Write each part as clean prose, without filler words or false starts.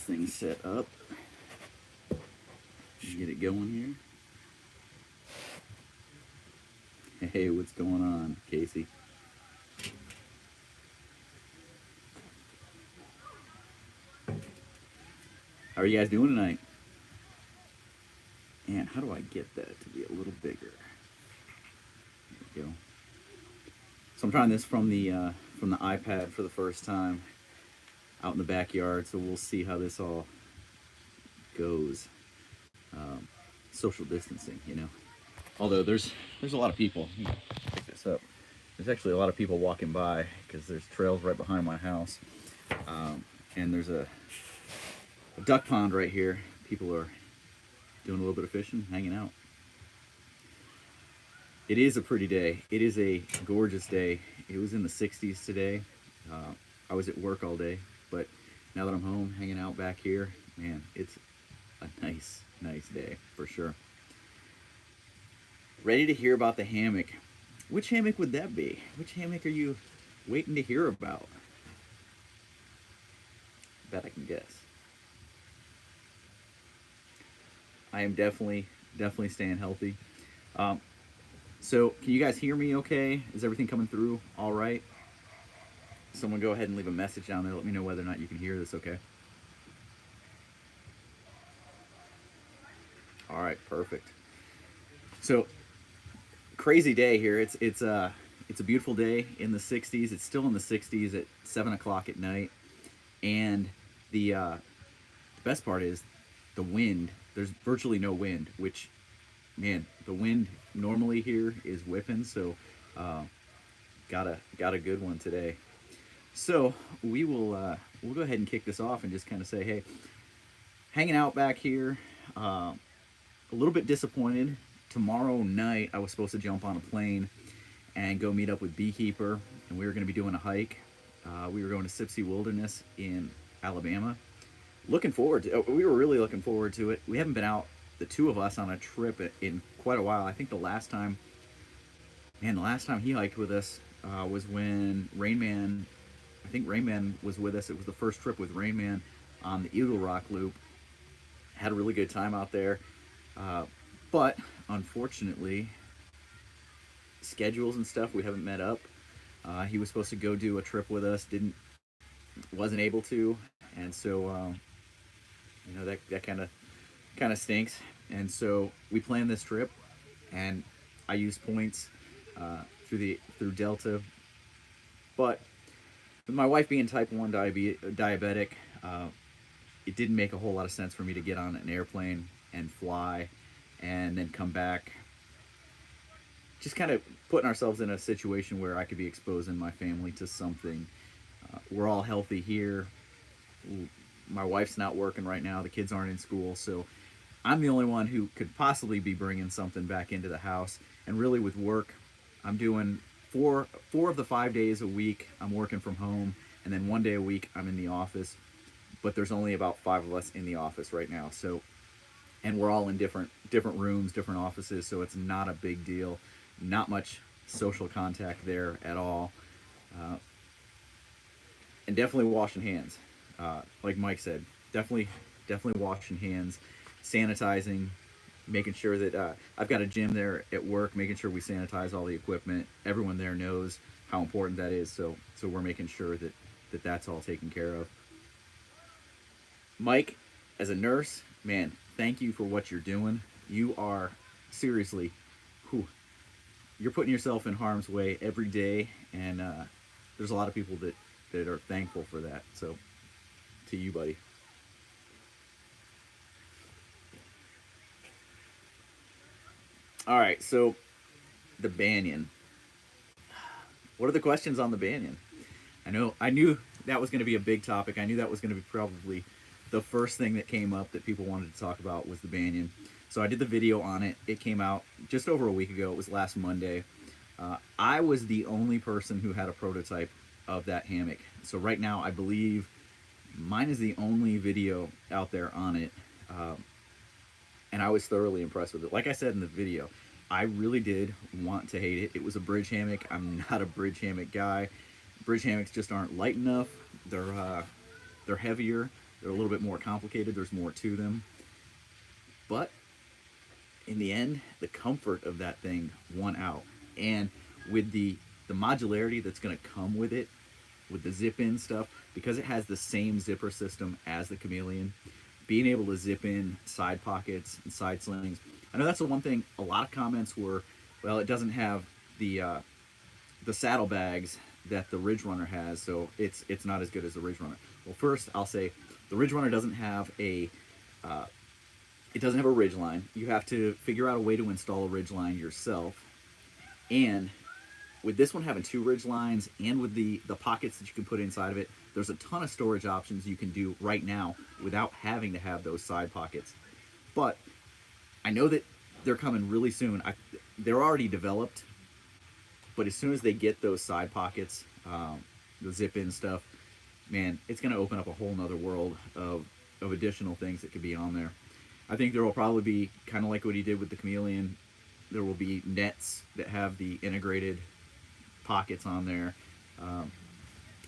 thing set up. Get it going here. Hey, what's going on, Casey? How are you guys doing tonight? And how do I get that to be a little bigger? There we go. So I'm trying this from the iPad for the first time out in the backyard, so we'll see how this all goes. Social distancing, you know. Although there's a lot of people. Pick this up. There's actually a lot of people walking by because there's trails right behind my house, and there's a duck pond right here. People are doing a little bit of fishing, hanging out. It is a pretty day. It is a gorgeous day. It was in the 60s today. I was at work all day, but now that I'm home, hanging out back here, man, it's a nice day for sure. Ready to hear about the hammock. Which hammock would that be? Which hammock are you waiting to hear about? Bet I can guess. I am definitely staying healthy. So can you guys hear me okay? Is everything coming through all right? Someone go ahead and leave a message down there. Let me know whether or not you can hear this okay. All right, perfect. So crazy day here. It's a beautiful day in the 60s. It's still in the 60s at 7 o'clock at night. And the best part is the wind. There's virtually no wind, which, man, the wind normally here is whipping, so got a good one today. So we'll go ahead and kick this off and just kind of say, hey, hanging out back here, a little bit disappointed. Tomorrow night I was supposed to jump on a plane and go meet up with Beekeeper, and we were going to be doing a hike. We were going to Sipsey Wilderness in Alabama. We were really looking forward to it. We haven't been out, the two of us, on a trip in quite a while. I think the last time he hiked with us was when Rain Man was with us. It was the first trip with Rain Man on the Eagle Rock Loop. Had a really good time out there. But unfortunately, schedules and stuff, we haven't met up. He was supposed to go do a trip with us, wasn't able to, and so that kind of stinks. And so we planned this trip, and I used points through Delta, but with my wife being type 1 diabetic, it didn't make a whole lot of sense for me to get on an airplane and fly and then come back. Just kind of putting ourselves in a situation where I could be exposing my family to something. We're all healthy here. My wife's not working right now. The kids aren't in school, so I'm the only one who could possibly be bringing something back into the house. And really, with work, I'm doing four of the 5 days a week I'm working from home, and then 1 day a week I'm in the office. But there's only about 5 of us in the office right now, so, and we're all in different rooms, different offices, so it's not a big deal. Not much social contact there at all. And definitely washing hands. Like Mike said, definitely washing hands, sanitizing, making sure that I've got a gym there at work, making sure we sanitize all the equipment. Everyone there knows how important that is, so we're making sure that that's all taken care of. Mike, as a nurse, man, thank you for what you're doing. You are seriously, you're putting yourself in harm's way every day, and there's a lot of people that are thankful for that. So, to you, buddy. All right, so the Banyan. What are the questions on the Banyan? I knew that was going to be a big topic. I knew that was going to be probably the first thing that came up that people wanted to talk about was the Banyan. So I did the video on it. It came out just over a week ago. It was last Monday. I was the only person who had a prototype of that hammock. So right now, I believe mine is the only video out there on it. And I was thoroughly impressed with it. Like I said in the video, I really did want to hate it. It was a bridge hammock. I'm not a bridge hammock guy. Bridge hammocks just aren't light enough. They're heavier. They're a little bit more complicated. There's more to them. But in the end, the comfort of that thing won out. And with the modularity that's going to come with it, with the zip-in stuff, because it has the same zipper system as the Chameleon, being able to zip in side pockets and side slings. I know that's the one thing. A lot of comments were, well, it doesn't have the saddlebags that the Ridge Runner has, so it's not as good as the Ridge Runner. Well, first I'll say the Ridge Runner doesn't have a it doesn't have a ridge line. You have to figure out a way to install a ridge line yourself. And with this one having two ridge lines and with the pockets that you can put inside of it, there's a ton of storage options you can do right now without having to have those side pockets. But I know that they're coming really soon. They're already developed, but as soon as they get those side pockets, the zip-in stuff, man, it's going to open up a whole nother world of additional things that could be on there. I think there will probably be, kind of like what he did with the Chameleon, there will be nets that have the integrated pockets on there.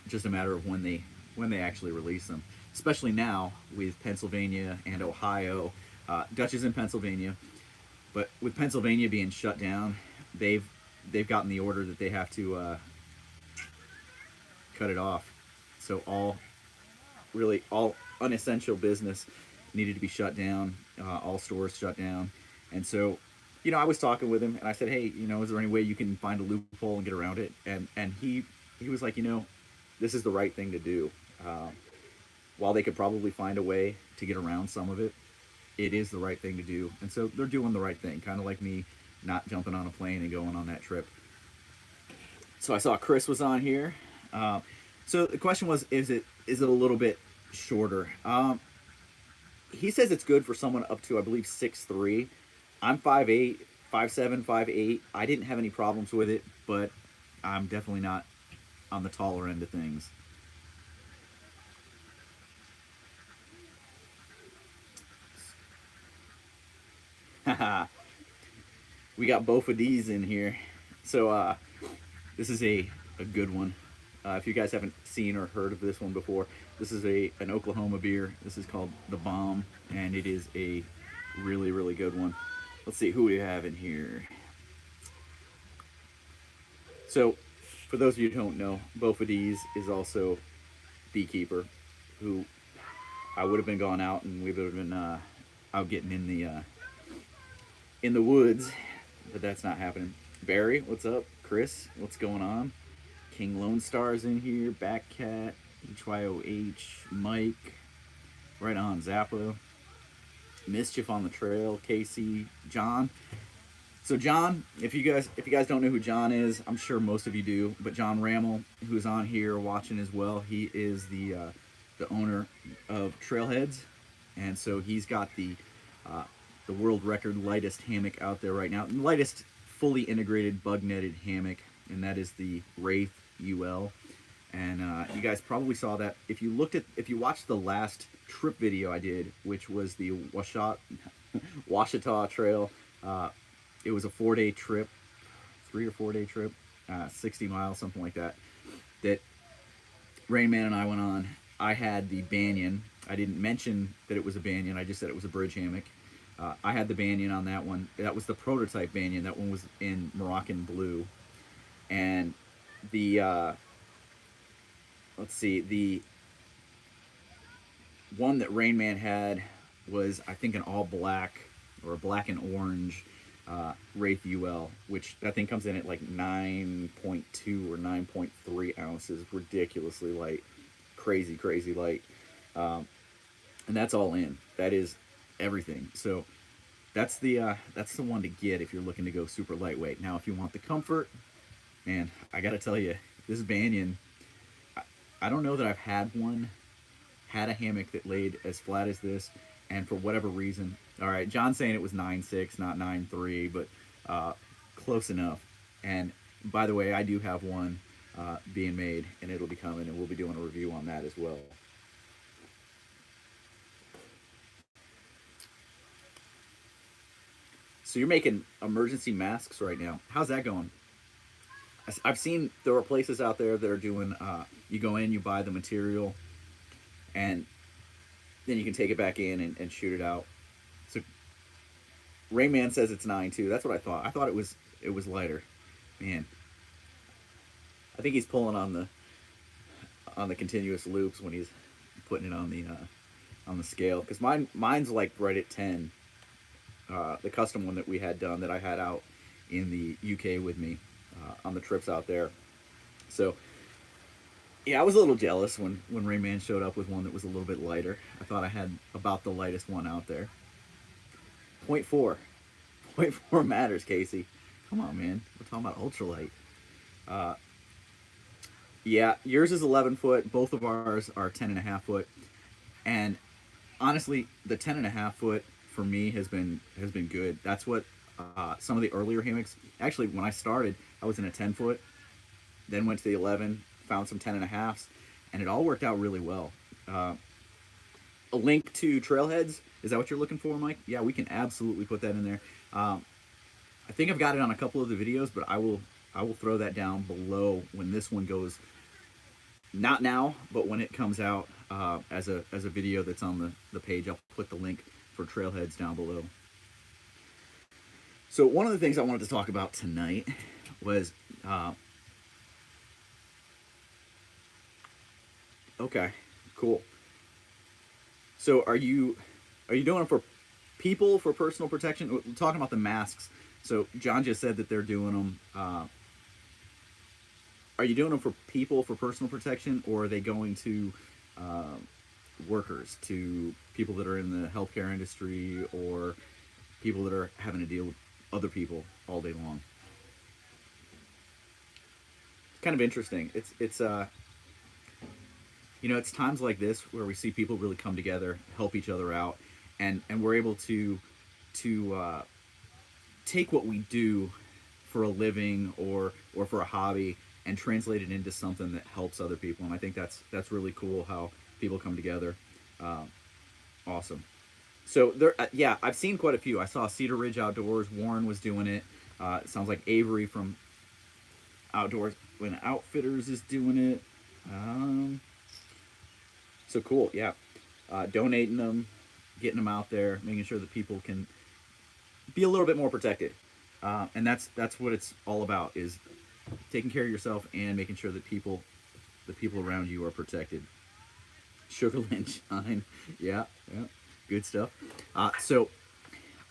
Just a matter of when they actually release them. Especially now with Pennsylvania and Ohio. Dutch is in Pennsylvania, but with Pennsylvania being shut down, they've gotten the order that they have to cut it off. So all unessential business needed to be shut down. All stores shut down. And so, I was talking with him and I said, hey, is there any way you can find a loophole and get around it? And he was like, this is the right thing to do. While they could probably find a way to get around some of it, it is the right thing to do. And so they're doing the right thing, kind of like me not jumping on a plane and going on that trip. So I saw Chris was on here. So the question was, is it a little bit shorter? He says it's good for someone up to, I believe, 6'3". I'm 5'8", 5'7", 5'8". I didn't have any problems with it, but I'm definitely not on the taller end of things. We got both of these in here. So this is a good one. If you guys haven't seen or heard of this one before, this is an Oklahoma beer. This is called The Bomb, and it is a really, really good one. Let's see who we have in here. So, for those of you who don't know, both of these is also Beekeeper, who I would have been going out and we would have been out getting in the woods, but that's not happening. Barry, what's up? Chris, what's going on? King Lone Star's in here. Backcat, HYOH, Mike, right on. Zappo, Mischief on the Trail, Casey, John. So John, if you guys don't know who John is, I'm sure most of you do, but John Rammel, who's on here watching as well, he is the owner of Trailheads, and so he's got the world record lightest hammock out there right now, the lightest fully integrated bug netted hammock, and that is the Wraith UL. And you guys probably saw that if you watched the last trip video I did, which was the Washita Trail. It was a 4-day trip, 3 or 4 day trip, 60 miles, something like that, that Rain Man and I went on. I had the Banyan. I didn't mention that it was a Banyan. I just said it was a bridge hammock. I had the Banyan on that one. That was the prototype Banyan. That one was in Moroccan blue. And the, let's see, the one that Rain Man had was, I think, an all black or a black and orange Wraith UL, which that thing comes in at like 9.2 or 9.3 ounces. Ridiculously light. Crazy light. And that's all in. That is everything. So that's the one to get if you're looking to go super lightweight. Now, if you want the comfort, man, I gotta tell you, this Banyan, I don't know that I've had a hammock that laid as flat as this, and for whatever reason, all right, John's saying it was 9.6, not 9.3, but close enough. And by the way, I do have one being made, and it'll be coming, and we'll be doing a review on that as well. So you're making emergency masks right now. How's that going? I've seen there are places out there that are doing, you go in, you buy the material, and then you can take it back in and shoot it out. So Rayman says it's 9 too. That's what I thought. I thought it was lighter. Man, I think he's pulling on the continuous loops when he's putting it on the scale, because mine's like right at 10. The custom one that we had done, that I had out in the UK with me on the trips out there. So yeah, I was a little jealous when Rayman showed up with one that was a little bit lighter. I thought I had about the lightest one out there. 0.4. 0.4 matters, Casey. Come on, man. We're talking about ultralight. Yeah, yours is 11 foot. Both of ours are 10.5 foot. And honestly, the 10.5 foot for me has been good. That's what some of the earlier hammocks. Actually, when I started, I was in a 10 foot, then went to the 11, found some 10.5s, and it all worked out really well. A link to Trailheads, is that what you're looking for, Mike? Yeah, we can absolutely put that in there. I think I've got it on a couple of the videos, but I will throw that down below when this one goes. Not now, but when it comes out as a video that's on the page, I'll put the link for Trailheads down below. So one of the things I wanted to talk about tonight was okay, cool. So are you doing it for people, for personal protection? We're talking about the masks. So John just said that they're doing them. Are you doing them for people, for personal protection, or are they going to workers, to people that are in the healthcare industry, or people that are having to deal with other people all day long? It's kind of interesting. It's you know, it's times like this where we see people really come together, help each other out, and we're able to take what we do for a living or for a hobby and translate it into something that helps other people. And I think that's really cool how people come together. Awesome. So there, yeah, I've seen quite a few. I saw Cedar Ridge Outdoors. Warren was doing it. It sounds like Avery from Outdoors when Outfitters is doing it. So cool, yeah. Donating them, getting them out there, making sure that people can be a little bit more protected. And that's what it's all about, is taking care of yourself and making sure that the people around you are protected. Sugarland Shine, yeah, good stuff. So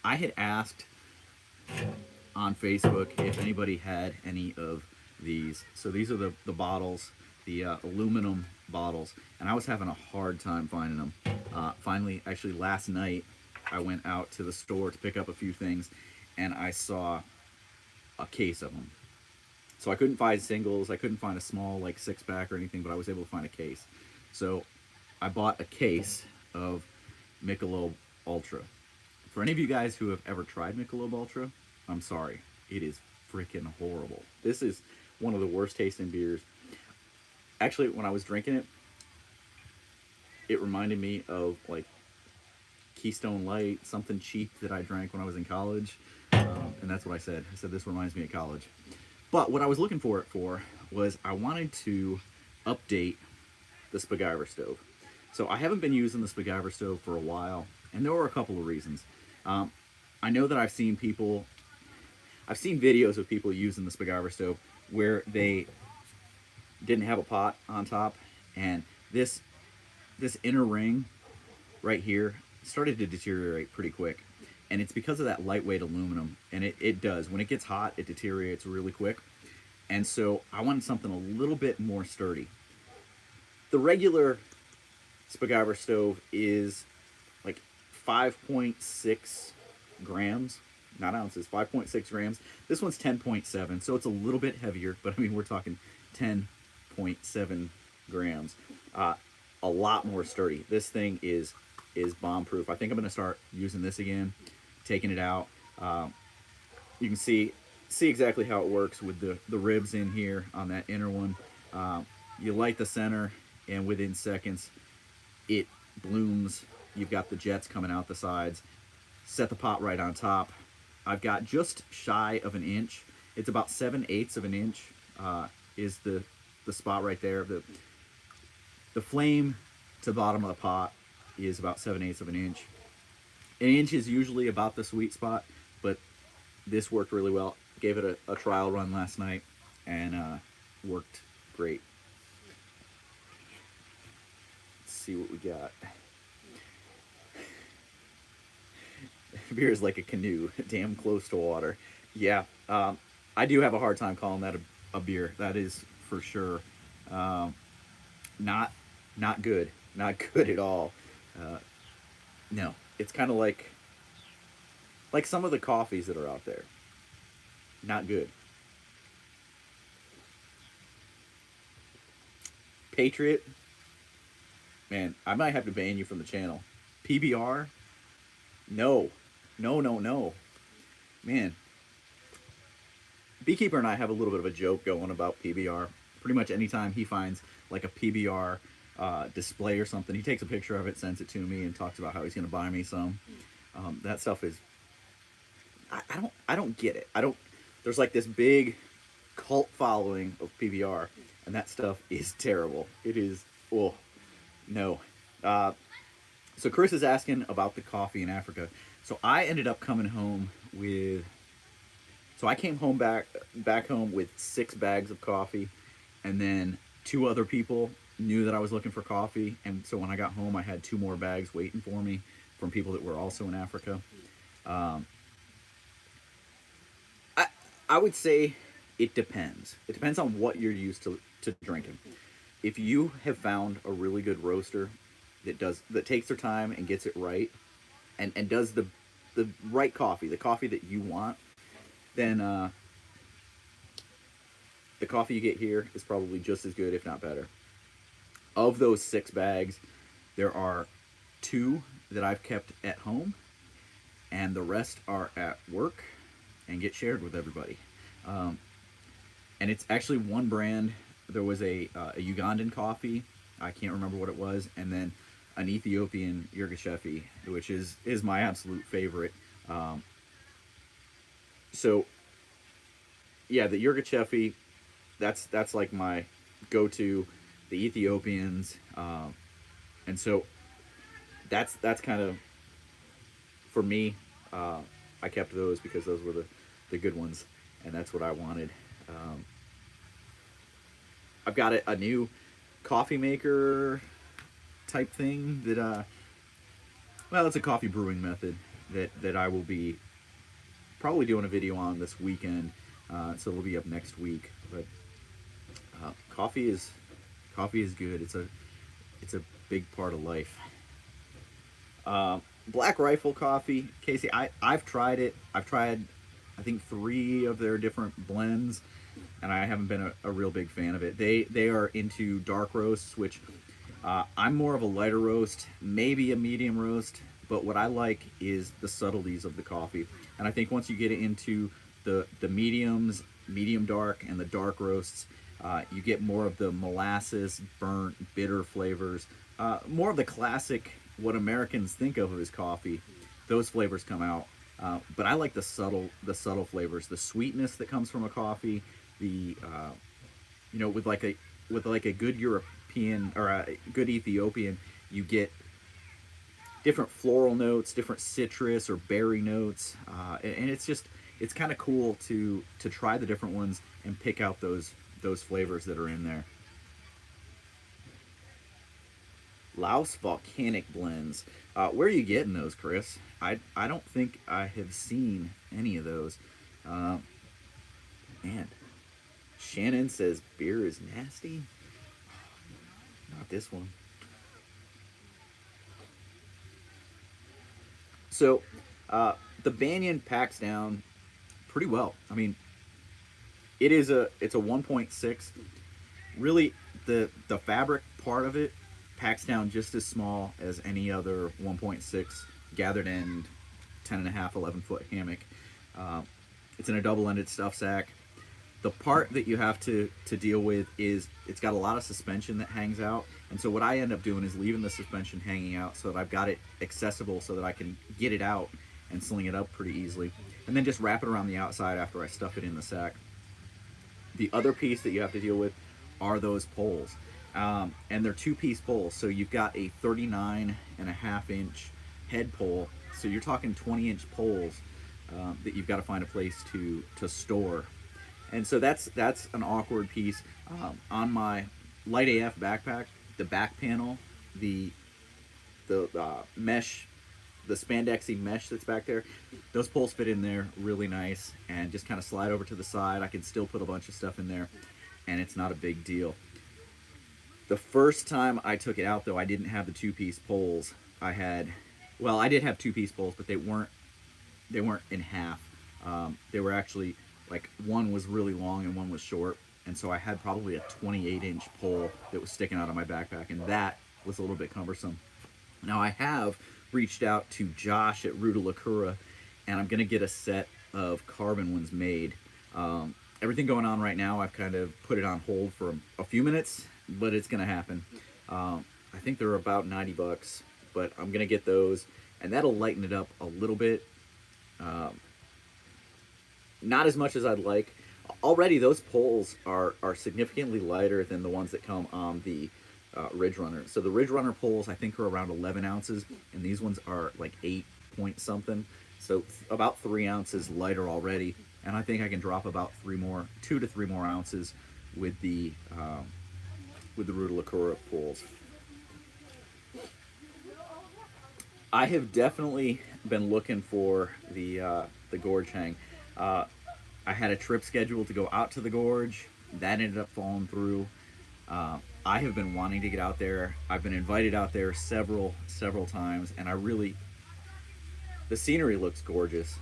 I had asked on Facebook if anybody had any of these. So these are the bottles, the aluminum bottles, and I was having a hard time finding them. Finally, actually last night, I went out to the store to pick up a few things, and I saw a case of them. So I couldn't find singles, I couldn't find a small like 6-pack or anything, but I was able to find a case. So I bought a case of Michelob Ultra. For any of you guys who have ever tried Michelob Ultra, I'm sorry, it is freaking horrible. This is one of the worst tasting beers. Actually, when I was drinking it, it reminded me of like Keystone Light, something cheap that I drank when I was in college. And that's what I said. I said, this reminds me of college. But what I was looking for it for was I wanted to update the Spiguyver stove. So I haven't been using the Spiguyver stove for a while, and there were a couple of reasons. I know that I've seen videos of people using the Spiguyver stove where they didn't have a pot on top, and this inner ring right here started to deteriorate pretty quick. And it's because of that lightweight aluminum, and it does. When it gets hot, it deteriorates really quick. And so I wanted something a little bit more sturdy. The regular Spiguyver stove is like 5.6 grams, not ounces, 5.6 grams. This one's 10.7, so it's a little bit heavier, but I mean, we're talking 10.7 grams. A lot more sturdy. This thing is bomb-proof. I think I'm going to start using this again, taking it out. You can see exactly how it works with the ribs in here on that inner one. You light the center, and within seconds, it blooms. You've got the jets coming out the sides. Set the pot right on top. I've got just shy of an inch. It's about 7/8 of an inch is the spot right there. The flame to the bottom of the pot is about 7/8 of an inch. An inch is usually about the sweet spot, but this worked really well. Gave it a trial run last night, and worked great. Let's see what we got. Beer is like a canoe, damn close to water. Yeah, I do have a hard time calling that a beer. That is for sure. Not good. Not good at all. No, it's kind of like some of the coffees that are out there. Not good. Patriot, man, I might have to ban you from the channel. PBR, no, no. Man, Beekeeper and I have a little bit of a joke going about PBR. Pretty much anytime he finds like a PBR display or something, he takes a picture of it, sends it to me, and talks about how he's going to buy me some. That stuff is, I don't get it. There's like this big cult following of PBR, and that stuff is terrible. It is, oh, no. So Chris is asking about the coffee in Africa. So I ended up coming home with, so I came home back home with 6 bags of coffee, and then 2 other people knew that I was looking for coffee, and so when I got home I had 2 more bags waiting for me from people that were also in Africa. I would say it depends. It depends on what you're used to drinking. If you have found a really good roaster that takes their time and gets it right, and does the right coffee, the coffee that you want, then the coffee you get here is probably just as good, if not better. Of those 6 bags, there are 2 that I've kept at home, and the rest are at work and get shared with everybody. And it's actually one brand. There was a Ugandan coffee, I can't remember what it was, and then an Ethiopian Yirgacheffe, which is my absolute favorite. So yeah, the Yirgacheffe, that's like my go-to. The Ethiopians, and so that's kind of, for me, I kept those because those were the good ones, and that's what I wanted. I've got a new coffee maker type thing that, well, it's a coffee brewing method that I will be probably doing a video on this weekend, so it'll be up next week. But coffee is good. It's a big part of life. Black Rifle coffee, Casey, I've tried it. I've tried, I think, 3 of their different blends, and I haven't been a real big fan of it. They are into dark roasts, which I'm more of a lighter roast, maybe a medium roast, but what I like is the subtleties of the coffee. And I think once you get into the mediums, medium dark, and the dark roasts, you get more of the molasses, burnt, bitter flavors, more of the classic, what Americans think of as coffee. Those flavors come out. But I like the subtle flavors, the sweetness that comes from a coffee, the with like a good European or a good Ethiopian, you get different floral notes, different citrus or berry notes, and it's kind of cool to try the different ones and pick out those flavors that are in there. Laos Volcanic Blends. Where are you getting those, Chris? I don't think I have seen any of those. Man, Shannon says beer is nasty. Not this one. So, the Banyan packs down pretty well. I mean, it's a 1.6. Really, the fabric part of it packs down just as small as any other 1.6 gathered end 10.5, 11-foot hammock. It's in a double-ended stuff sack. The part that you have to deal with is it's got a lot of suspension that hangs out, and so what I end up doing is leaving the suspension hanging out so that I've got it accessible so that I can get it out and sling it up pretty easily, and then just wrap it around the outside after I stuff it in the sack. The other piece that you have to deal with are those poles. and they're 2-piece poles. So you've got a 39.5-inch head pole. So you're talking 20-inch poles that you've got to find a place to store. And so that's an awkward piece. On my Light AF backpack, the back panel, the mesh, the spandexy mesh that's back there, those poles fit in there really nice and just kind of slide over to the side. I can still put a bunch of stuff in there, and it's not a big deal. The first time I took it out, though, I didn't have the 2-piece poles. I did have 2-piece poles, but they weren't in half. They were actually, like, one was really long and one was short, and so I had probably a 28-inch pole that was sticking out of my backpack, and that was a little bit cumbersome. Now, I have reached out to Josh at Ultralight, and I'm going to get a set of carbon ones made. Everything going on right now, I've kind of put it on hold for a few minutes, but it's going to happen. I think they're about $90, but I'm going to get those, and that'll lighten it up a little bit. Not as much as I'd like. Already those poles are significantly lighter than the ones that come on the Ridge Runner. So the Ridge Runner poles I think are around 11 ounces, and these ones are like 8 point something. So about 3 ounces lighter already, and I think I can drop about 2 to 3 more ounces with the Ultralight poles. I have definitely been looking for the gorge hang. I had a trip scheduled to go out to the gorge. That ended up falling through. I have been wanting to get out there. I've been invited out there several times, and the scenery looks gorgeous.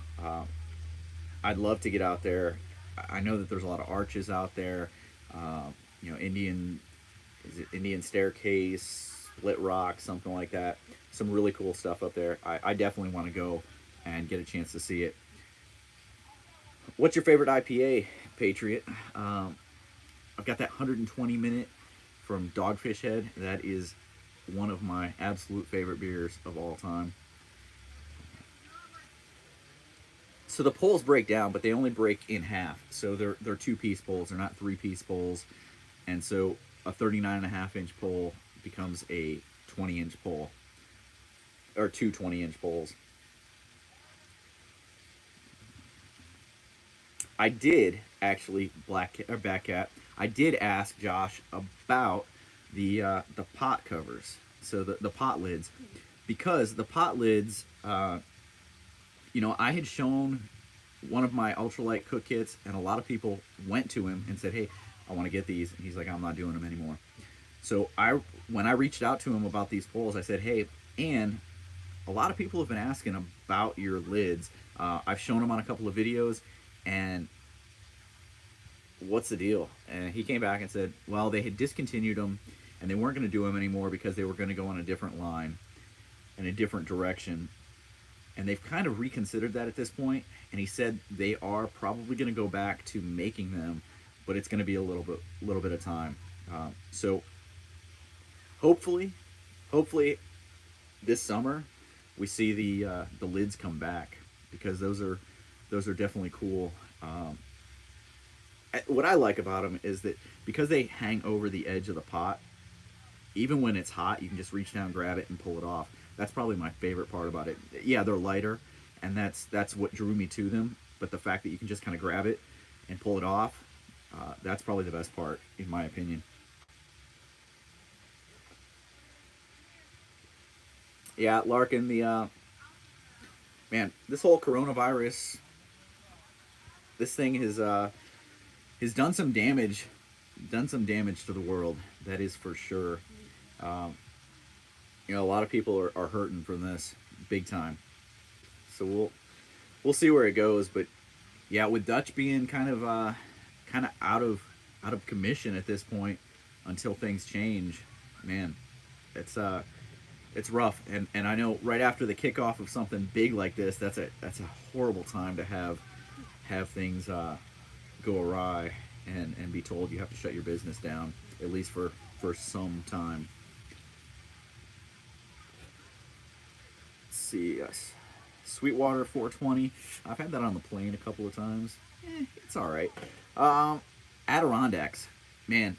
I'd love to get out there. I know that there's a lot of arches out there. Indian staircase, split rock, something like that. Some really cool stuff up there. I definitely want to go and get a chance to see it. What's your favorite IPA, Patriot? I've got that 120 minute from Dogfish Head. That is one of my absolute favorite beers of all time. So the poles break down, but they only break in half. So they're 2-piece poles. They're not 3-piece poles. And so a 39.5-inch pole becomes a 20-inch pole, or 2 20-inch poles. I did actually, Backcat, I did ask Josh about the pot covers, so the pot lids, because the pot lids, I had shown one of my Ultralight cook kits, and a lot of people went to him and said, hey, I want to get these. And he's like, I'm not doing them anymore. So when I reached out to him about these poles, I said, hey, and a lot of people have been asking about your lids. I've shown them on a couple of videos, and what's the deal? And he came back and said, well, they had discontinued them, and they weren't going to do them anymore because they were going to go on a different line in a different direction. And they've kind of reconsidered that at this point, and he said they are probably going to go back to making them, but it's going to be a little bit of time. So hopefully this summer we see the lids come back, because those are definitely cool. What I like about them is that because they hang over the edge of the pot, even when it's hot, you can just reach down, grab it, and pull it off. That's probably my favorite part about it. Yeah, they're lighter, and that's what drew me to them. But the fact that you can just kind of grab it and pull it off, that's probably the best part, in my opinion. Yeah, Larkin, man, this whole coronavirus, this thing has done some damage to the world. That is for sure. A lot of people are hurting from this big time. So we'll see where it goes. But yeah, with Dutch being kind of out of commission at this point until things change, man, it's rough. And I know right after the kickoff of something big like this, that's a horrible time to have things go awry and be told you have to shut your business down, at least for some time. Let's see, Sweetwater 420. I've had that on the plane a couple of times. It's all right. Adirondacks, man.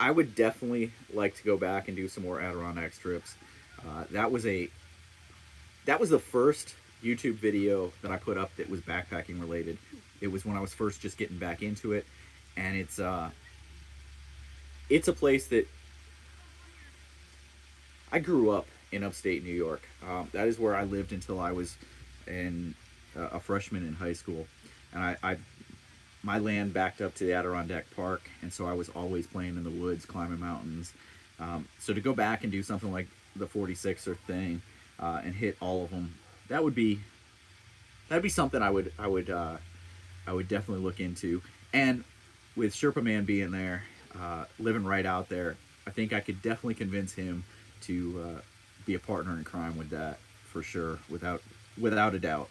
I would definitely like to go back and do some more Adirondack trips. That was the first YouTube video that I put up that was backpacking related. It was when I was first just getting back into it, and it's a place that I grew up in upstate New York. That is where I lived until I was a freshman in high school, and I my land backed up to the Adirondack Park, and so I was always playing in the woods, climbing mountains. So to go back and do something like the 46er thing and hit all of them, that'd be something I would definitely look into. And with Sherpa Man being there, living right out there, I think I could definitely convince him to be a partner in crime with that for sure, without a doubt.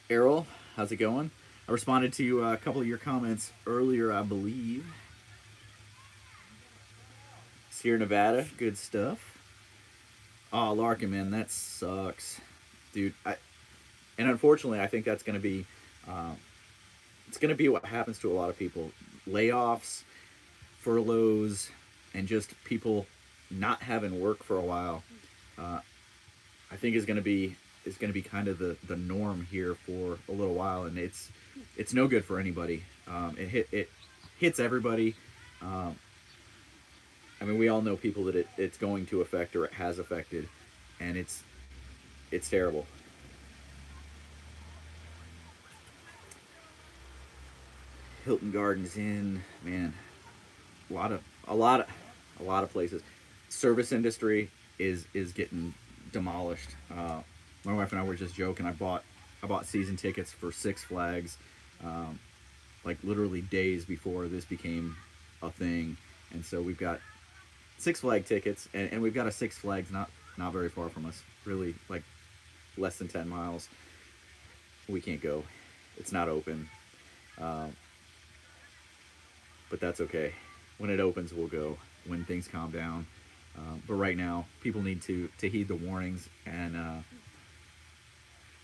Errol, how's it going? I responded to a couple of your comments earlier, I believe. Sierra Nevada, good stuff. Oh, Larkin, man, that sucks, dude. And unfortunately, I think that's going to be, it's going to be what happens to a lot of people: layoffs, furloughs, and just people not having work for a while. I think is going to be kind of the norm here for a little while, and it's no good for anybody. It hits everybody. I mean, we all know people that it's going to affect or it has affected, and it's terrible. Hilton Gardens Inn, man, a lot of places. Service industry is getting demolished. My wife and I were just joking. I bought season tickets for Six Flags, like literally days before this became a thing, and so we've got Six Flag tickets, and we've got a Six Flags not very far from us, really, like less than 10 miles. We can't go; it's not open. But that's okay. When it opens, we'll go. When things calm down. But right now, people need to heed the warnings and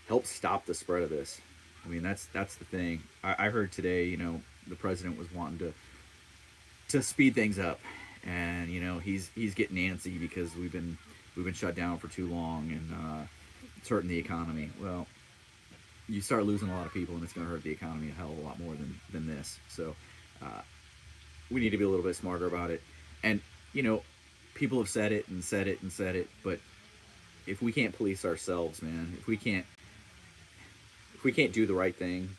help stop the spread of this. I mean, that's the thing. I heard today, the president was wanting to speed things up, and he's getting antsy because we've been shut down for too long, and it's hurting the economy. Well, you start losing a lot of people, and it's going to hurt the economy a hell of a lot more than this. So we need to be a little bit smarter about it. And people have said it and said it and said it, but if we can't police ourselves, man, if we can't do the right thing,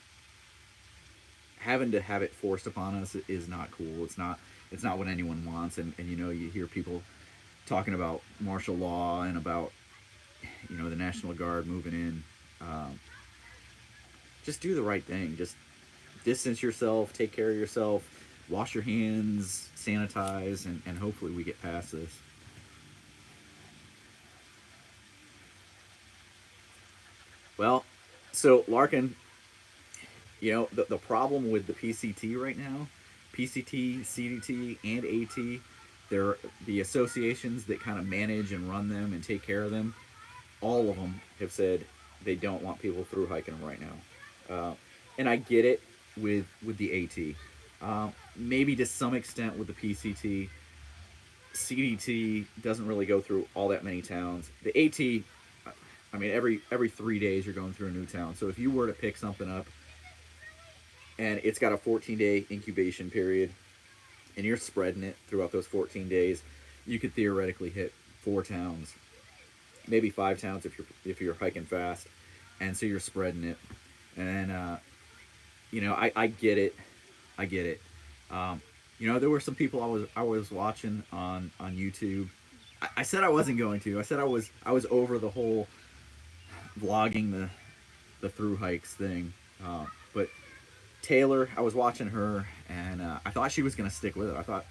having to have it forced upon us is not cool. It's not what anyone wants. And you hear people talking about martial law and about the National Guard moving in. Just do the right thing. Just distance yourself, take care of yourself, wash your hands, sanitize, and hopefully we get past this. Well, so Larkin, the problem with the PCT right now, PCT, CDT, and AT, they're the associations that kind of manage and run them and take care of them. All of them have said they don't want people through hiking them right now. And I get it with the AT. Maybe to some extent with the PCT. CDT doesn't really go through all that many towns. The AT, I mean, every 3 days you're going through a new town. So if you were to pick something up and it's got a 14-day incubation period and you're spreading it throughout those 14 days, you could theoretically hit 4 towns, maybe 5 towns if you're hiking fast. And so you're spreading it. And I get it. I get it. There were some people I was watching on YouTube. I said I wasn't going to. I said I was over the whole vlogging the through hikes thing. But Taylor, I was watching her, and I thought she was gonna stick with it. I thought,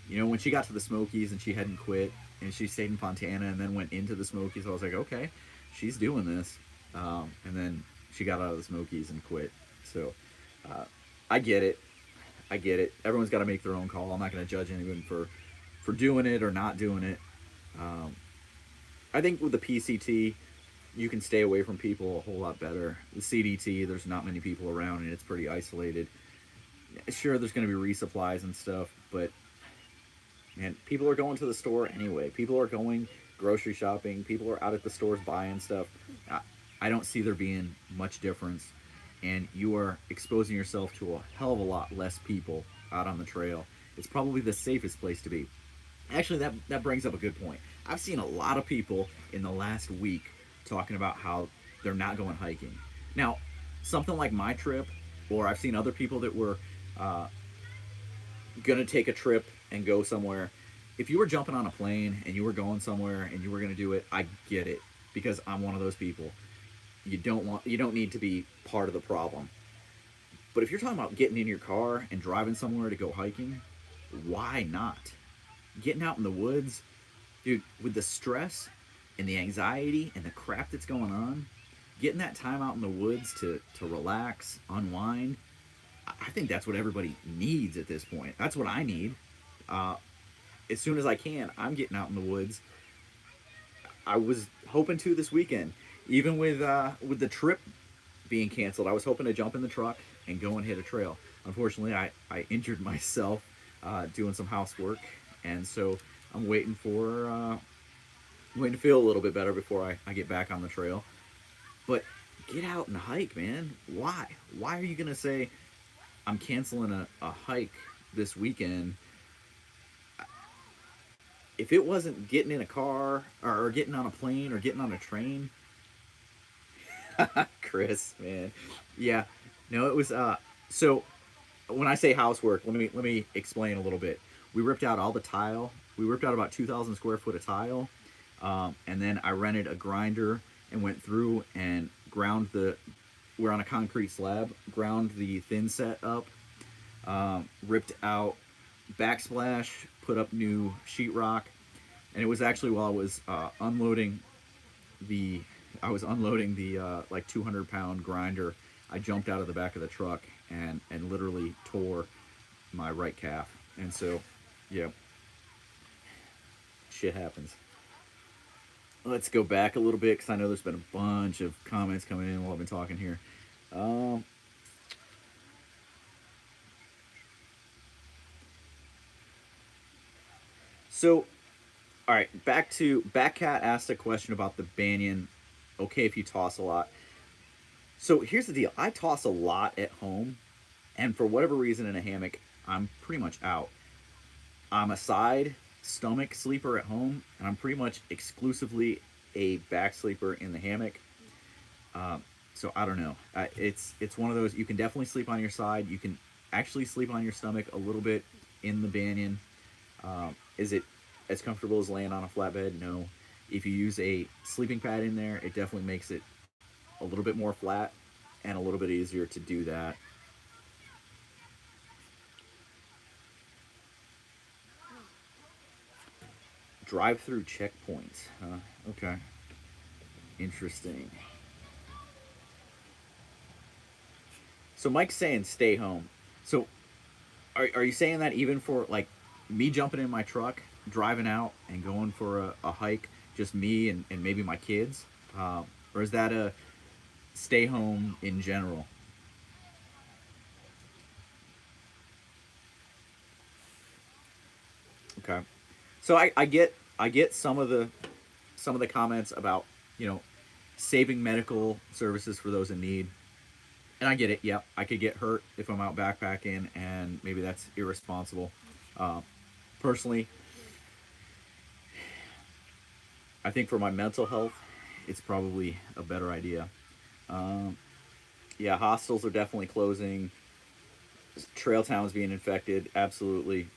when she got to the Smokies and she hadn't quit, and she stayed in Fontana and then went into the Smokies, I was like, okay, she's doing this. And then she got out of the Smokies and quit. So I get it. I get it. Everyone's got to make their own call. I'm not going to judge anyone for doing it or not doing it. I think with the PCT, you can stay away from people a whole lot better. The CDT, there's not many people around and it's pretty isolated. Sure, there's going to be resupplies and stuff, but man, people are going to the store anyway. People are going grocery shopping. People are out at the stores buying stuff. I, I don't see there being much difference, and you are exposing yourself to a hell of a lot less people out on the trail. It's probably the safest place to be. Actually, that brings up a good point. I've seen a lot of people in the last week talking about how they're not going hiking. Now, something like my trip, or I've seen other people that were uh, gonna take a trip and go somewhere. If you were jumping on a plane and you were going somewhere and you were gonna do it, I get it, because I'm one of those people. You don't need to be part of the problem. But if you're talking about getting in your car and driving somewhere to go hiking, why not? Getting out in the woods, dude, with the stress and the anxiety and the crap that's going on, getting that time out in the woods to relax, unwind, I think that's what everybody needs at this point. That's what I need. Uh, as soon as I can, I'm getting out in the woods. I was hoping to this weekend, even with the trip being canceled. I was hoping to jump in the truck and go and hit a trail. Unfortunately, I injured myself doing some housework, and so I'm waiting to feel a little bit better before I get back on the trail. But get out and hike, man. Why? Why are you gonna say I'm canceling a hike this weekend? If it wasn't getting in a car or getting on a plane or getting on a train, Chris, man, yeah, no, it was. So when I say housework, let me explain a little bit. We ripped out all the tile. We ripped out about 2,000 square foot of tile, and then I rented a grinder and went through and ground the. We're on a concrete slab. Ground the thin set up. Ripped out backsplash. Put up new sheetrock, and it was actually while I was unloading the. I was unloading the like 200-pound grinder. I jumped out of the back of the truck and literally tore my right calf. And so, yeah, shit happens. Let's go back a little bit, because I know there's been a bunch of comments coming in while I've been talking here. Um, so, all right, Backcat asked a question about the Banyan. Okay, if you toss a lot. So here's the deal. I toss a lot at home, and for whatever reason in a hammock, I'm pretty much out. I'm a side stomach sleeper at home, and I'm pretty much exclusively a back sleeper in the hammock. So I don't know. It's one of those. You can definitely sleep on your side. You can actually sleep on your stomach a little bit in the Banyan. Is it as comfortable as laying on a flatbed? No. If you use a sleeping pad in there, it definitely makes it a little bit more flat and a little bit easier to do that. Drive-through checkpoints. Okay. Interesting. So Mike's saying stay home. So are you saying that even for like me jumping in my truck, driving out and going for a hike, just me and maybe my kids? Or is that a stay home in general? Okay. So I get some of the comments about, you know, saving medical services for those in need. And I get it. Yeah, I could get hurt if I'm out backpacking, and maybe that's irresponsible. Uh, Personally, I think for my mental health, it's probably a better idea. Um, yeah, hostels are definitely closing. Trail towns being infected, absolutely.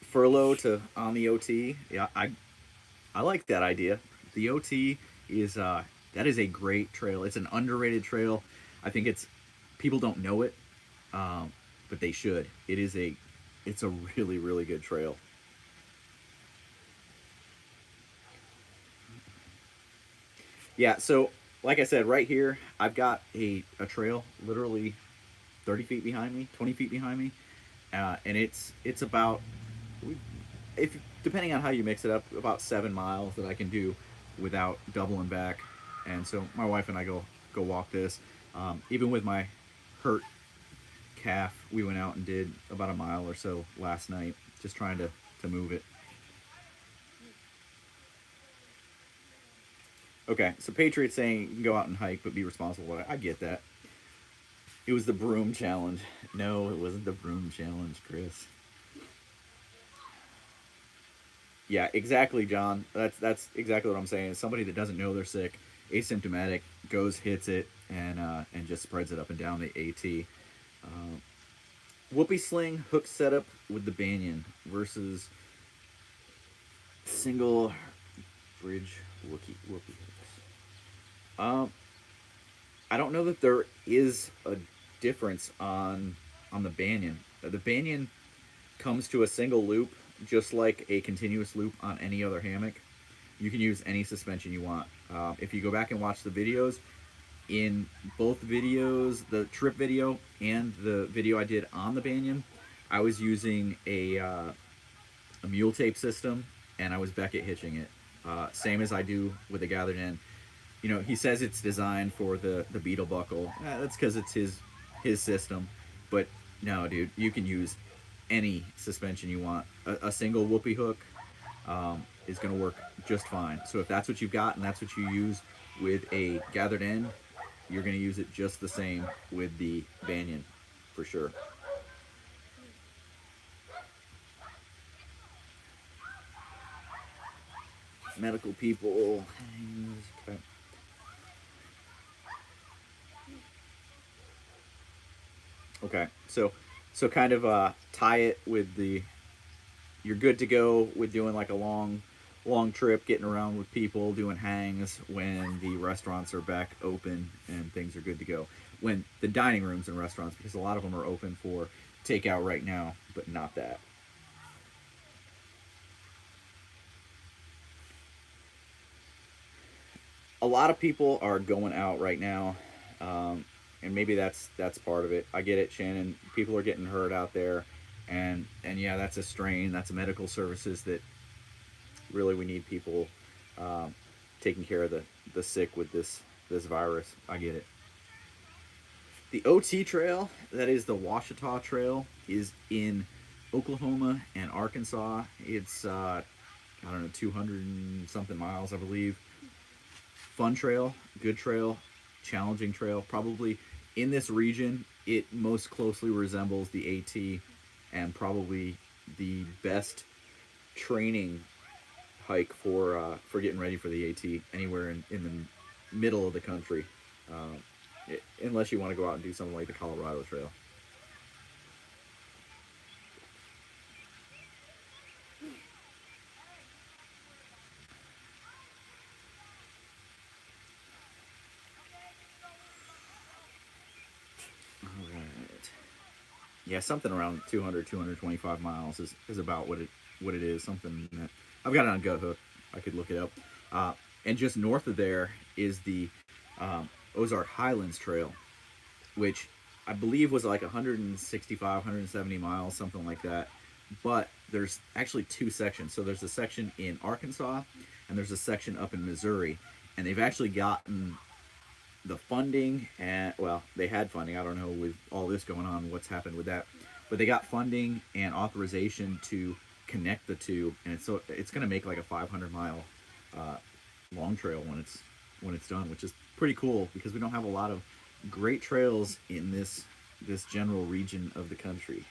Furlough to on the OT. Yeah, I like that idea. The OT is that is a great trail. It's an underrated trail. I think people don't know it, but they should. It's a really really good trail. Yeah. So like I said, right here I've got a trail literally 30 feet behind me, 20 feet behind me, and it's about, if depending on how you mix it up, about 7 miles that I can do without doubling back. And so my wife and I go walk this. Even with my hurt calf we went out and did about a mile or so last night, just trying to move it. Okay, so Patriot's saying you can go out and hike, but be responsible. I get that. It was the broom challenge. No, it wasn't the broom challenge, Chris. Yeah, exactly, John. That's exactly what I'm saying. Somebody that doesn't know they're sick, asymptomatic, goes, hits it, and just spreads it up and down the AT. Whoopee sling hook setup with the Banyan versus single bridge whoopee hooks. I don't know that there is a difference on the Banyan. The Banyan comes to a single loop, just like a continuous loop on any other hammock. You can use any suspension you want. If you go back and watch the videos, in both videos, the trip video and the video I did on the Banyan, I was using a mule tape system, and I was Beckett hitching it. Same as I do with the gathered end. You know, he says it's designed for the beetle buckle. That's because it's his system. But no, dude, you can use any suspension you want. A single whoopee hook is going to work just fine. So if that's what you've got and that's what you use with a gathered end, you're going to use it just the same with the Banyan, for sure. Medical people. Okay. Okay, so kind of tie it with the, you're good to go with doing like a long trip, getting around with people, doing hangs when the restaurants are back open and things are good to go. When the dining rooms in restaurants, because a lot of them are open for takeout right now, but not that. A lot of people are going out right now, and maybe that's part of it. I get it, Shannon. People are getting hurt out there, and yeah, that's a strain. That's medical services that really we need people taking care of the sick with this virus. I get it. The OT trail, that is the Washita Trail, is in Oklahoma and Arkansas. It's I don't know, 200 and something miles, I believe. Fun trail, good trail, challenging trail. Probably in this region, it most closely resembles the AT, and probably the best training hike for getting ready for the AT anywhere in the middle of the country, unless you want to go out and do something like the Colorado Trail. Yeah, something around 200, 225 miles is about what it is. Something that I've got it on GoHook. I could look it up. And just north of there is the Ozark Highlands Trail, which I believe was like 165, 170 miles, something like that. But there's actually two sections. So there's a section in Arkansas, and there's a section up in Missouri. And they've actually gotten the funding, and well, they had funding. I don't know with all this going on what's happened with that, but they got funding and authorization to connect the two, and it's going to make like a 500-mile long trail when it's done, which is pretty cool because we don't have a lot of great trails in this general region of the country.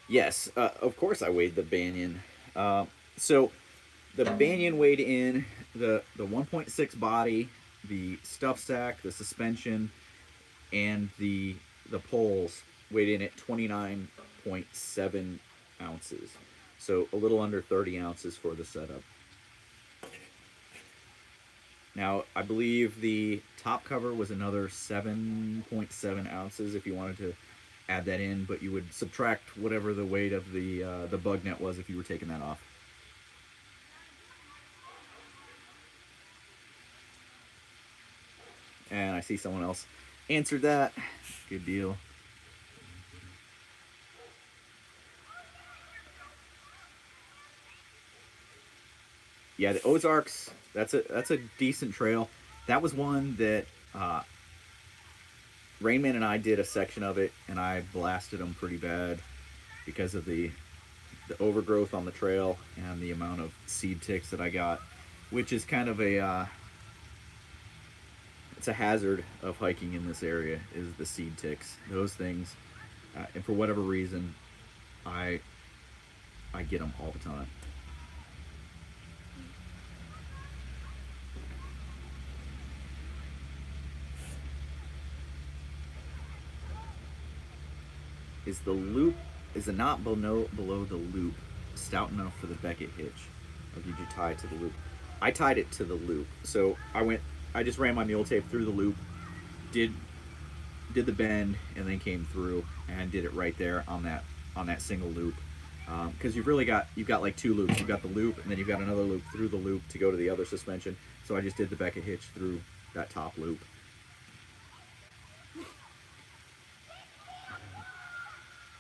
Yes, of course I weighed the Banyan. So the Banyan weighed in the 1.6 body, the stuff sack, the suspension, and the poles weighed in at 29.7 ounces. So a little under 30 ounces for the setup. Now, I believe the top cover was another 7.7 ounces if you wanted to add that in, but you would subtract whatever the weight of the bug net was if you were taking that off. And I see someone else answered that. Good deal. Yeah, the Ozarks that's a decent trail. That was one that Rainman and I did a section of it, and I blasted them pretty bad because of the overgrowth on the trail and the amount of seed ticks that I got, which is kind of a it's a hazard of hiking in this area, is the seed ticks. Those things, and for whatever reason, I get them all the time. Is the knot below the loop stout enough for the Beckett hitch, or did you tie it to the loop? I tied it to the loop, so I just ran my mule tape through the loop, did the bend, and then came through and did it right there on that single loop. Because you've got like two loops. You've got the loop, and then you've got another loop through the loop to go to the other suspension. So I just did the Beckett hitch through that top loop.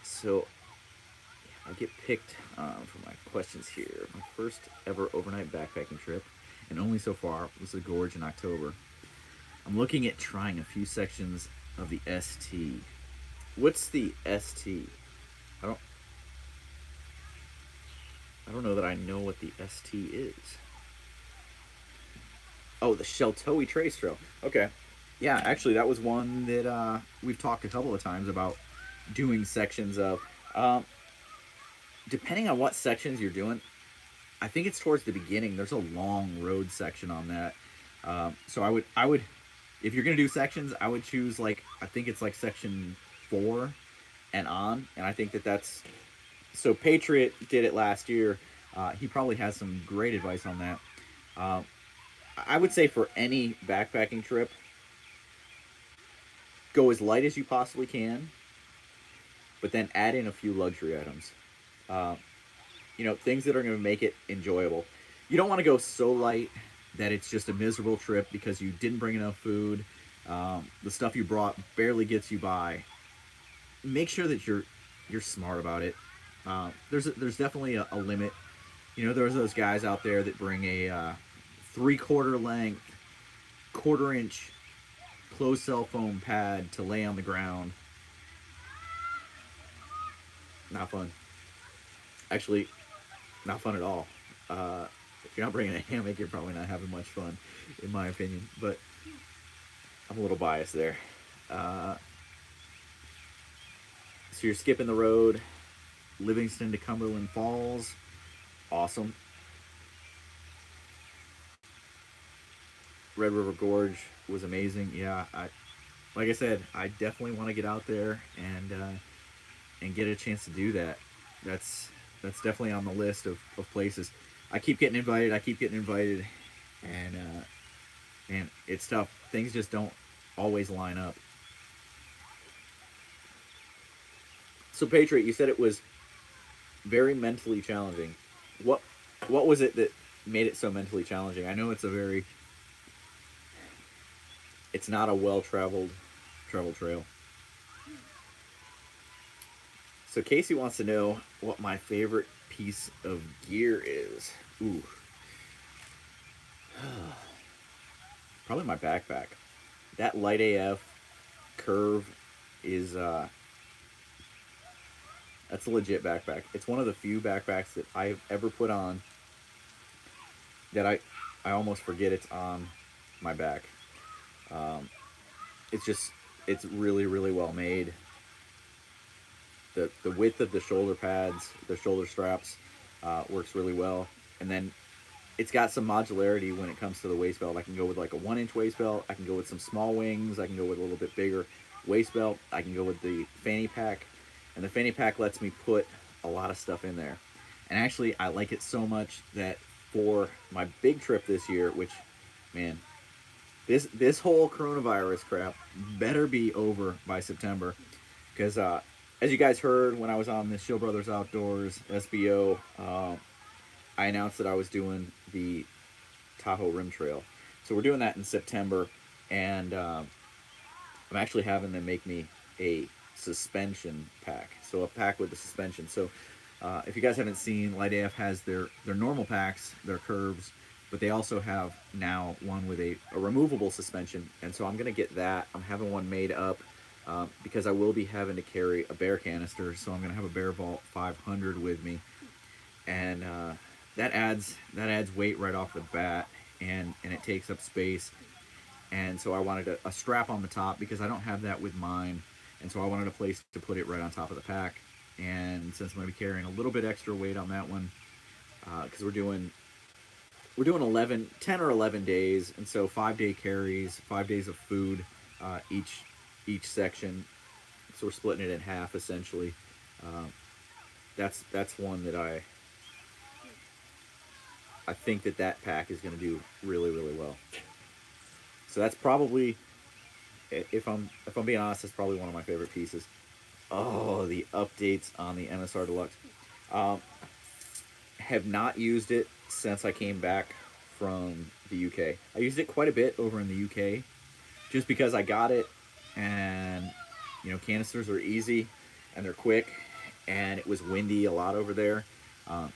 So I get picked for my questions here. My first ever overnight backpacking trip, and only so far, was the gorge in October. I'm looking at trying a few sections of the ST. What's the ST? I don't know that I know what the ST is. Oh, the Sheltoe Trace Trail. Okay. Yeah, actually, that was one that we've talked a couple of times about doing sections of. Depending on what sections you're doing, I think it's towards the beginning. There's a long road section on that. So I would, if you're gonna do sections, I would choose I think it's like section 4 and on. And I think that's. So Patriot did it last year. He probably has some great advice on that. I would say for any backpacking trip, go as light as you possibly can, but then add in a few luxury items. Things that are going to make it enjoyable. You don't want to go so light that it's just a miserable trip because you didn't bring enough food. The stuff you brought barely gets you by. Make sure that you're smart about it. There's definitely a limit. There's those guys out there that bring a 3/4 length, 1/4 inch closed cell foam pad to lay on the ground. Not fun. Actually, not fun at all. If you're not bringing a hammock, you're probably not having much fun, in my opinion. But I'm a little biased there. So you're skipping the road, Livingston to Cumberland Falls. Awesome. Red River Gorge was amazing. Yeah, like I said, I definitely want to get out there and get a chance to do that. That's definitely on the list of places. I keep getting invited, and it's tough. Things just don't always line up. So Patriot, you said it was very mentally challenging. What was it that made it so mentally challenging? I know it's not a well-traveled trail. So Casey wants to know what my favorite piece of gear is. Ooh. Probably my backpack. That Light AF curve is that's a legit backpack. It's one of the few backpacks that I've ever put on that I almost forget it's on my back. It's really, really well made. The width of the shoulder pads, the shoulder straps, works really well. And then it's got some modularity when it comes to the waist belt. I can go with like a 1-inch waist belt. I can go with some small wings. I can go with a little bit bigger waist belt. I can go with the fanny pack. And the fanny pack lets me put a lot of stuff in there. And actually, I like it so much that for my big trip this year, which, man, this whole coronavirus crap better be over by September. Because as you guys heard when I was on the Shill Brothers Outdoors SBO, I announced that I was doing the Tahoe Rim Trail. So we're doing that in September, and I'm actually having them make me a suspension pack. So a pack with the suspension. So if you guys haven't seen, Light AF has their normal packs, their curves, but they also have now one with a removable suspension, and so I'm gonna get that. I'm having one made up because I will be having to carry a bear canister, so I'm gonna have a Bear Vault 500 with me, and that adds weight right off the bat, and it takes up space, and so I wanted a strap on the top because I don't have that with mine, and so I wanted a place to put it right on top of the pack. And since I'm gonna be carrying a little bit extra weight on that one, because we're doing 10 or 11 days, and so 5-day carries, 5 days of food, each section. So we're splitting it in half essentially. That's one that I think that pack is going to do really well. So that's probably, if I'm being honest, that's probably one of my favorite pieces. Oh, the updates on the MSR Deluxe. Have not used it since I came back from the UK. I used it quite a bit over in the UK just because I got it, and canisters are easy and they're quick, and it was windy a lot over there,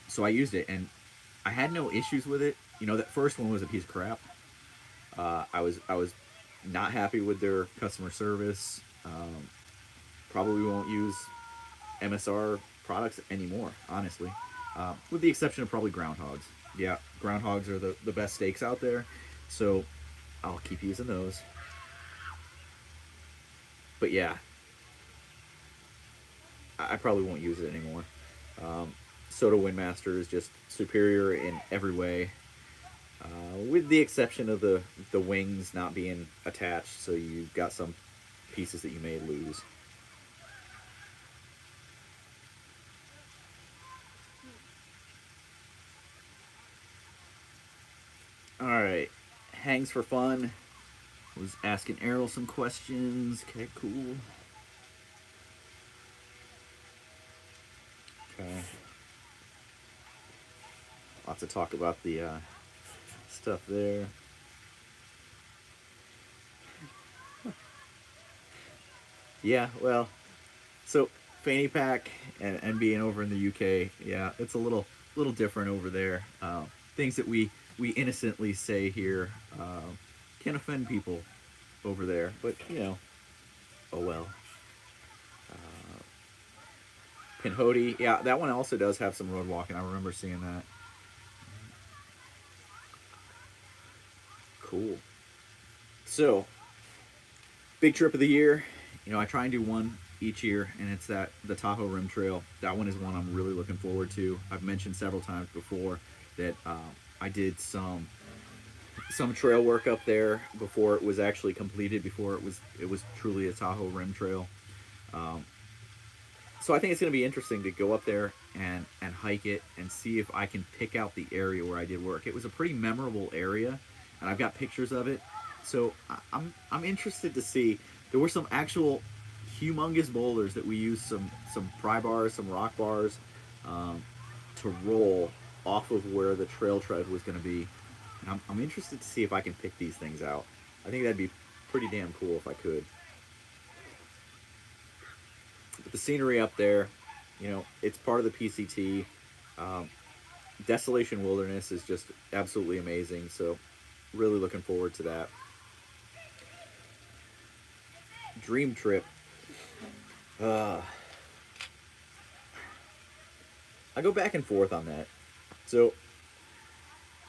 so I used it and I had no issues with it. That first one was a piece of crap. I was not happy with their customer service. Probably won't use MSR products anymore, honestly, with the exception of probably groundhogs. Yeah, groundhogs are the best steaks out there, so I'll keep using those. But yeah, I probably won't use it anymore. Soda Windmaster is just superior in every way, with the exception of the wings not being attached, so you've got some pieces that you may lose. Alright, hangs for fun. Was asking Errol some questions. Okay, cool. Okay. Lots of talk about the stuff there. Yeah, well, so fanny pack and being over in the UK, yeah, it's a little different over there. Things that we innocently say here can offend people over there, but oh well. Pinhoti, yeah, that one also does have some road walking. I remember seeing that. Cool. So, big trip of the year. I try and do one each year, and it's the Tahoe Rim Trail. That one is one I'm really looking forward to. I've mentioned several times before that I did some trail work up there before it was actually completed, before it was truly a Tahoe Rim Trail. So I think it's going to be interesting to go up there and hike it and see if I can pick out the area where I did work. It was a pretty memorable area, and I've got pictures of it. So I'm interested to see. There were some actual humongous boulders that we used some pry bars, some rock bars, to roll off of where the trail tread was going to be. And I'm interested to see if I can pick these things out. I think that'd be pretty damn cool if I could. But the scenery up there, it's part of the PCT. Desolation Wilderness is just absolutely amazing. So really looking forward to that. Dream trip. I go back and forth on that. So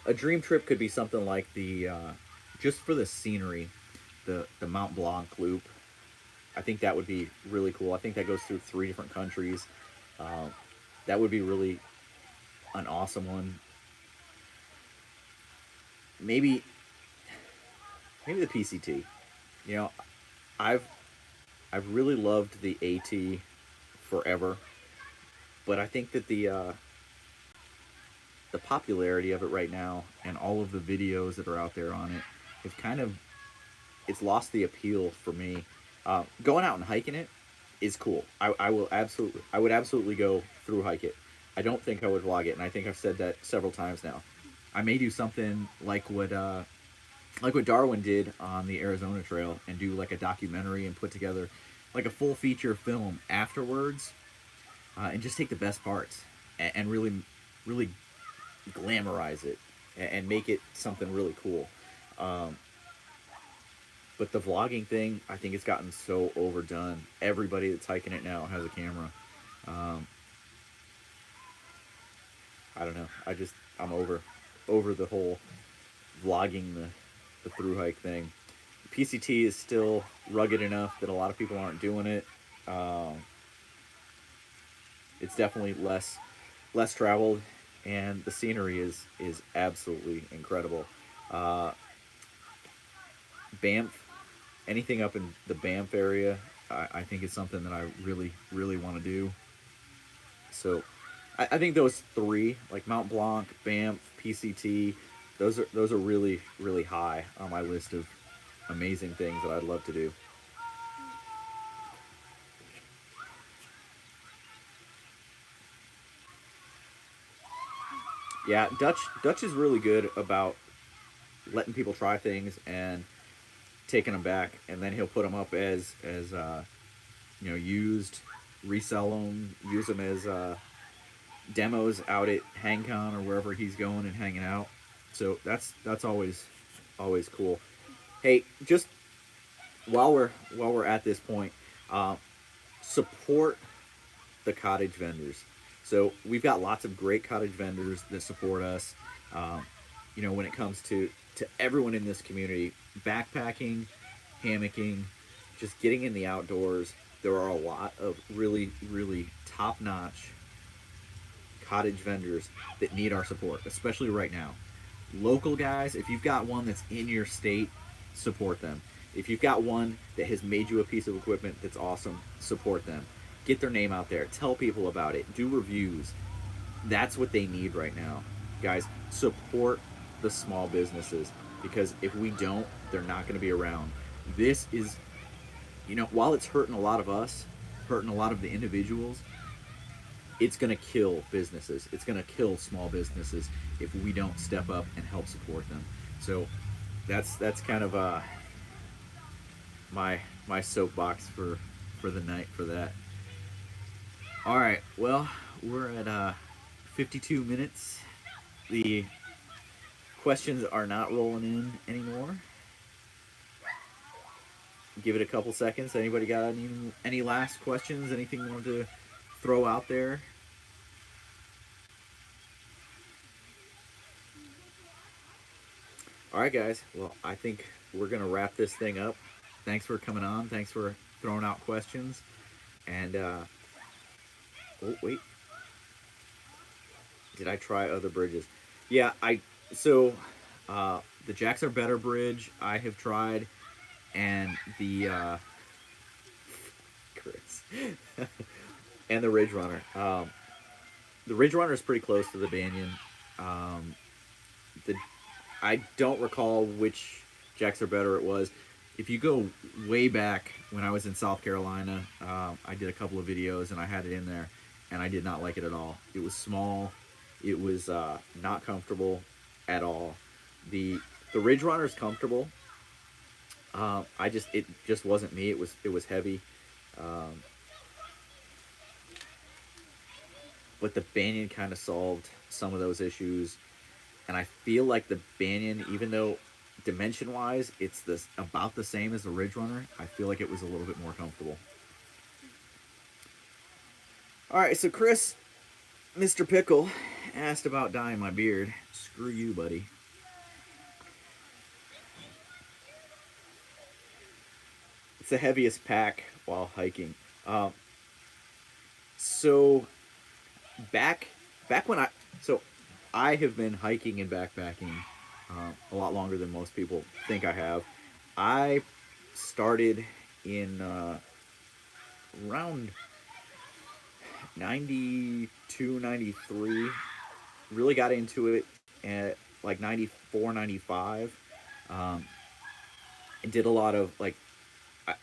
a dream trip could be something like just for the scenery, the Mont Blanc loop. I think that would be really cool. I think that goes through 3 different countries. That would be really an awesome one. Maybe the PCT. I've really loved the AT forever, but I think that the popularity of it right now and all of the videos that are out there on it have it's lost the appeal for me. Going out and hiking it is cool. I would absolutely go through hike it. I don't think I would vlog it, and I think I've said that several times now. I may do something like what Darwin did on the Arizona Trail and do like a documentary and put together like a full feature film afterwards, and just take the best parts and really glamorize it and make it something really cool. But the vlogging thing, I think it's gotten so overdone. Everybody that's hiking it now has a camera. Um, I don't know. I'm over the whole vlogging the through hike thing. PCT is still rugged enough that a lot of people aren't doing it. Um, it's definitely less traveled, and the scenery is absolutely incredible. Uh, Banff, anything up in the Banff area, I think is something that I really want to do. So I think those three, like Mount Blanc, Banff, PCT, those are really high on my list of amazing things that I'd love to do. Yeah, Dutch is really good about letting people try things and taking them back, and then he'll put them up as used, resell them, use them as demos out at HangCon or wherever he's going and hanging out. So that's always cool. Hey, just while we're at this point, uh, support the cottage vendors. So we've got lots of great cottage vendors that support us. Um, when it comes to everyone in this community, backpacking, hammocking, just getting in the outdoors, there are a lot of really top notch cottage vendors that need our support, especially right now. Local guys, if you've got one that's in your state, support them. If you've got one that has made you a piece of equipment that's awesome, support them. Get their name out there. Tell people about it. Do reviews. That's what they need right now. Guys, support the small businesses, because if we don't, they're not going to be around. This is, while it's hurting a lot of us, hurting a lot of the individuals, it's going to kill businesses. It's going to kill small businesses if we don't step up and help support them. So that's kind of my soapbox for the night for that. All right, well, we're at 52 minutes. The questions are not rolling in anymore. Give it a couple seconds. Anybody got any last questions? Anything you want to throw out there? All right, guys. Well, I think we're going to wrap this thing up. Thanks for coming on. Thanks for throwing out questions. And, oh, wait. Did I try other bridges? Yeah, the Jacks Are Better bridge I have tried, and Chris, and the Ridge Runner. The Ridge Runner is pretty close to the Banyan. Um, the I don't recall which Jacks Are Better it was. If you go way back when I was in South Carolina, I did a couple of videos and I had it in there, and I did not like it at all. It was small. It was not comfortable at all. The Ridge Runner is comfortable. It just wasn't me. It was heavy. Um, but the Banyan kind of solved some of those issues, and I feel like the Banyan, even though dimension wise it's about the same as the Ridge Runner, I feel like it was a little bit more comfortable. All right, so Chris, Mr. Pickle, asked about dyeing my beard. Screw you, buddy. It's the heaviest pack while hiking. So back back when I have been hiking and backpacking a lot longer than most people think I have. I started in around 92, 93. Really got into it at like 94, 95. Um, and did a lot of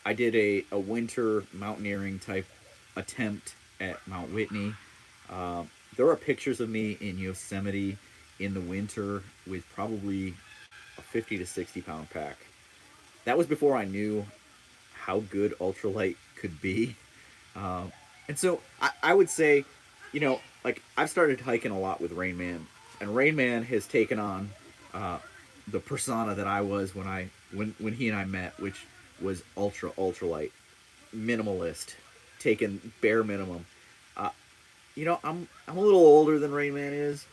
I did a winter mountaineering type attempt at Mount Whitney. There are pictures of me in Yosemite in the winter with probably a 50 to 60 pound pack. That was before I knew how good ultralight could be. And so I would say, I've started hiking a lot with Rain Man, and Rain Man has taken on the persona that I was when he and I met, which was ultralight, minimalist, taking bare minimum. Uh, I'm a little older than Rain Man is,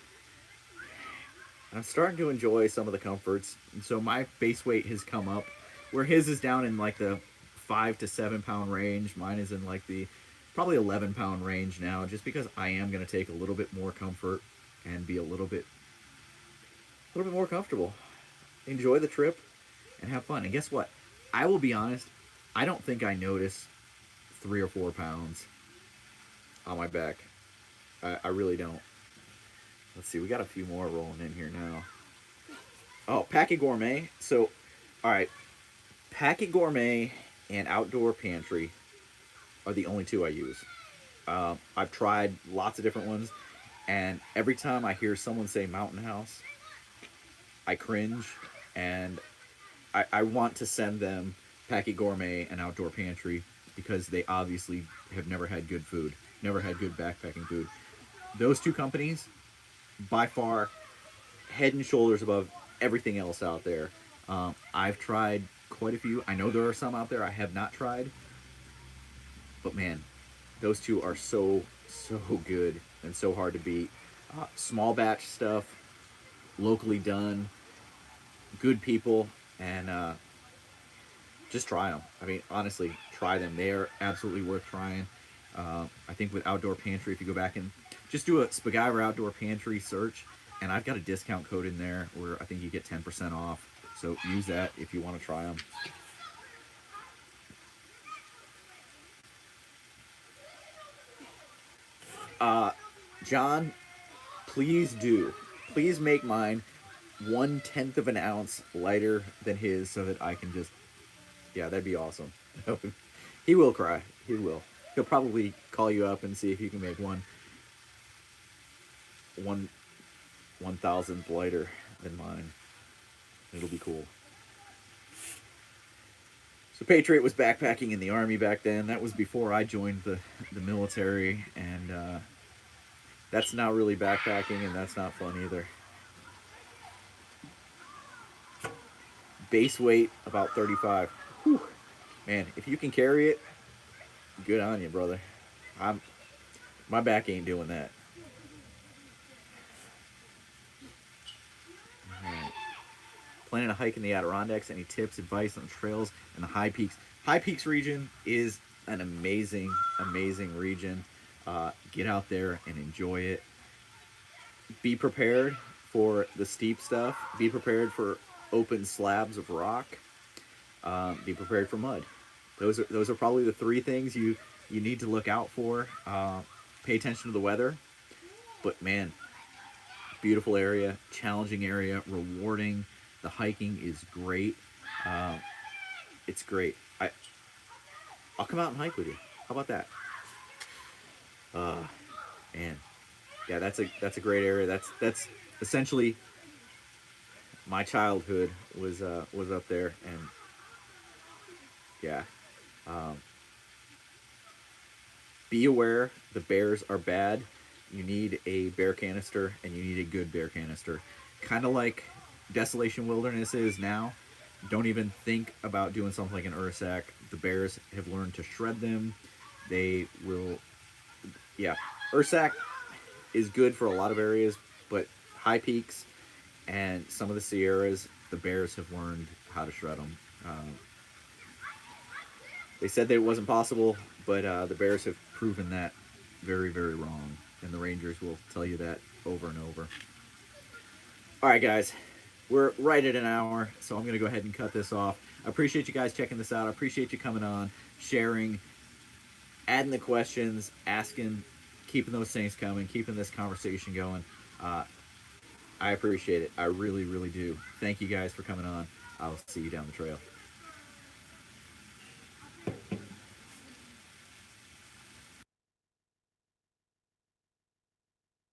and I'm starting to enjoy some of the comforts. And so my base weight has come up, where his is down in like the 5 to 7 pound range. Mine is in like the probably 11 pound range now, just because I am going to take a little bit more comfort and be a little bit more comfortable. Enjoy the trip and have fun. And guess what? I will be honest. I don't think I notice 3 or 4 pounds on my back. I really don't. Let's see. We got a few more rolling in here now. Oh, Packet Gourmet. So, all right. Packet Gourmet and Outdoor Pantry are the only two I use. I've tried lots of different ones, and every time I hear someone say Mountain House, I cringe, and I want to send them Packet Gourmet and Outdoor Pantry because they obviously have never had good food, never had good backpacking food. Those two companies, by far, head and shoulders above everything else out there. I've tried quite a few. I know there are some out there I have not tried, but man, those two are so good and so hard to beat. Small batch stuff, locally done, good people, and just try them. I mean, honestly, try them. They are absolutely worth trying. I think with Outdoor Pantry, if you go back and just do a Spiguyver Outdoor Pantry search, and I've got a discount code in there where I think you get 10% off. So use that if you want to try them. John, please do. Please make mine 1/10 of an ounce lighter than his so that I can just, yeah, that'd be awesome. He will cry. He will. He'll probably call you up and see if you can make one 1,000th lighter than mine. It'll be cool. So Patriot was backpacking in the Army back then. That was before I joined the military, and that's not really backpacking, and that's not fun either. Base weight about 35. Whew. Man, if you can carry it, good on you, brother. I'm My back ain't doing that. Right. Planning a hike in the Adirondacks. Any tips, advice on trails and the high peaks? High Peaks region is an amazing region. Get out there and enjoy it. Be prepared for the steep stuff. Be prepared for open slabs of rock. Be prepared for mud. Those are probably the three things you need to look out for. Pay attention to the weather. But man, beautiful area, challenging area, rewarding. The hiking is great. It's great. I'll come out and hike with you. How about that? Man, yeah, that's a great area. That's essentially my childhood was up there, and yeah. Um, be aware the bears are bad. You need a bear canister, and you need a good bear canister. Kind of like Desolation Wilderness is now. Don't even think about doing something like an Ursac. The bears have learned to shred them. They will, yeah. Ursac is good for a lot of areas, but high peaks and some of the Sierras, the bears have learned how to shred them. They said that it wasn't possible, but the bears have proven that very wrong, and the rangers will tell you that over and over. All right, guys, we're right at an hour, so I'm going to go ahead and cut this off. I appreciate you guys checking this out. I appreciate you coming on, sharing, adding the questions, asking, keeping those things coming, keeping this conversation going. I appreciate it. I really do. Thank you guys for coming on. I'll see you down the trail.